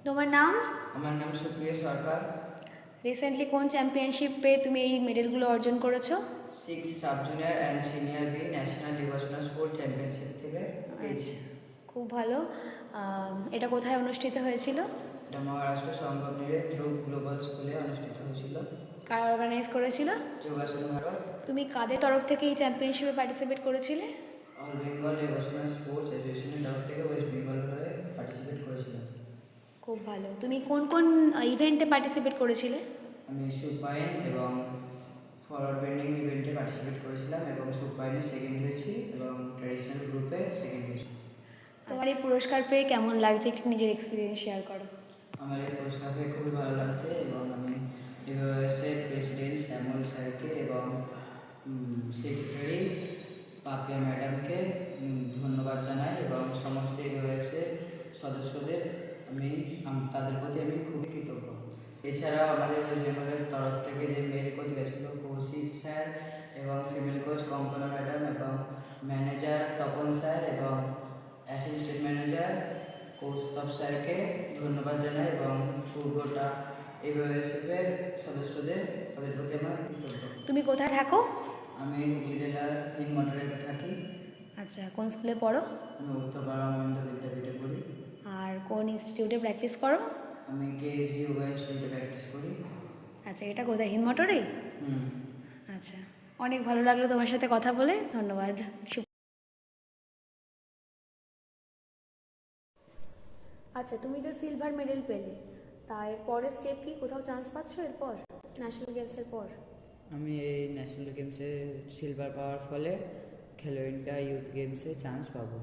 তোমার নাম? আমার নাম সুপ্রিয় সরকার। রিসেন্টলি কোন চ্যাম্পিয়নশিপে তুমি এই মেডেলগুলো অর্জন করেছো? 6 sub junior and senior B national devotional sport championship থেকে পেয়েছি। আচ্ছা, খুব ভালো। এটা কোথায় অনুষ্ঠিত হয়েছিল? এটা মহারাষ্ট্র সঙ্গমনিরে ধ্রুব গ্লোবাল স্কুলে অনুষ্ঠিত হয়েছিল। কারা অর্গানাইজ করেছিল? যোগাসন ভারত। তুমি কাদের তরফ থেকে এই চ্যাম্পিয়নশিপে পার্টিসিপেট করেছিলে? অল বেঙ্গল ডিভোশনাল স্পোর্টস অ্যাসোসিয়েশনের তরফ থেকে ওয়েস্ট বেঙ্গল হয়ে পার্টিসিপেট করেছিলাম। খুব ভালো। তুমি কোন কোন ইভেন্টে পার্টিসিপেট করেছিলে? আমি সুপাইন এবং ফরওয়ার্ড বেন্ডিং ইভেন্টে পার্টিসিপেট করেছিলাম এবং সুপাইনে সেকেন্ড হয়েছি এবং ট্র্যাডিশনাল গ্রুপে সেকেন্ড হয়েছি। তোমার এই পুরস্কার পেয়ে কেমন লাগছে, একটু নিজের এক্সপিরিয়েন্স শেয়ার করো। আমার এই পুরস্কার পেয়ে খুবই ভালো লাগছে এবং আমি ডিওএসের প্রেসিডেন্ট শ্যামল স্যারকে এবং সেক্রেটারি পাপিয়া ম্যাডামকে ধন্যবাদ জানাই এবং সমস্ত ডিওএসের সদস্যদের তাদের প্রতি আমি খুবই কৃতজ্ঞ। এছাড়াও আমাদের ওয়েস্ট বেঙ্গলের তরফ থেকে যে মেল কোচ গেছিলো কৌশিক স্যার এবং ফিমেল কোচ কঙ্কনা ম্যাডাম এবং ম্যানেজার তপন স্যার এবং অ্যাসিস্ট্যান্ট ম্যানেজার কৌস্তব স্যারকে ধন্যবাদ জানাই এবং গোটা এবিএসএফের সদস্যদের তাদের প্রতি আমার কৃতজ্ঞ। তুমি কোথায় থাকো? আমি হুগলি জেলার হিনমটরে থাকি। আচ্ছা, কোন স্কুলে পড়ো? আমি উত্তরপাড়া মহেন্দ্র বিদ্যাপীঠে পড়ি। আর কোন ইনস্টিটিউটে প্র্যাকটিস করো? আমি কেএসজি যোগা ইনস্টিটিউটে প্র্যাকটিস করি। আচ্ছা, এটা কোথায়, হিনমটরে? আচ্ছা, অনেক ভালো লাগলো তোমার সাথে কথা বলে, ধন্যবাদ। আচ্ছা, তুমি তো সিলভার মেডেল পেলে, তা এর পরের স্টেপ কি? কোথাও চান্স পাচ্ছ এরপর ন্যাশনাল গেমসের পর? আমি এই ন্যাশনাল গেমসে সিলভার পাওয়ার ফলে খেলো ইন্ডিয়া ইউথ গেমসে চান্স পাবো।